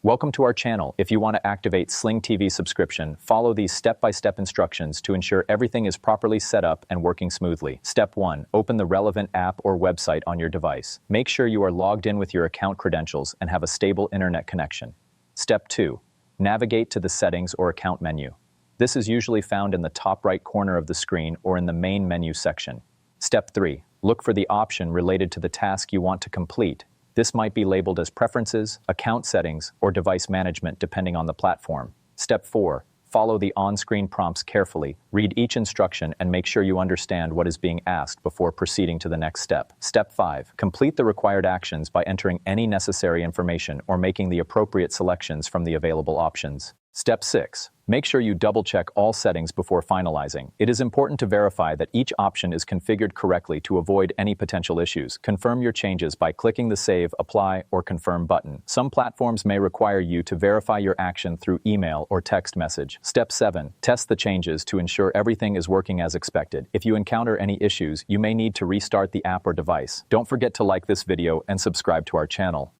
Welcome to our channel. If you want to activate Sling TV subscription, follow these step-by-step instructions to ensure everything is properly set up and working smoothly. Step 1. Open the relevant app or website on your device. Make sure you are logged in with your account credentials and have a stable internet connection. Step 2. Navigate to the settings or account menu. This is usually found in the top right corner of the screen or in the main menu section. Step 3. Look for the option related to the task you want to complete. This might be labeled as Preferences, Account Settings, or Device Management depending on the platform. Step 4. Follow the on-screen prompts carefully, read each instruction, and make sure you understand what is being asked before proceeding to the next step. Step 5. Complete the required actions by entering any necessary information or making the appropriate selections from the available options. Step 6. Make sure you double-check all settings before finalizing. It is important to verify that each option is configured correctly to avoid any potential issues. Confirm your changes by clicking the Save, Apply, or Confirm button. Some platforms may require you to verify your action through email or text message. Step 7. Test the changes to ensure everything is working as expected. If you encounter any issues, you may need to restart the app or device. Don't forget to like this video and subscribe to our channel.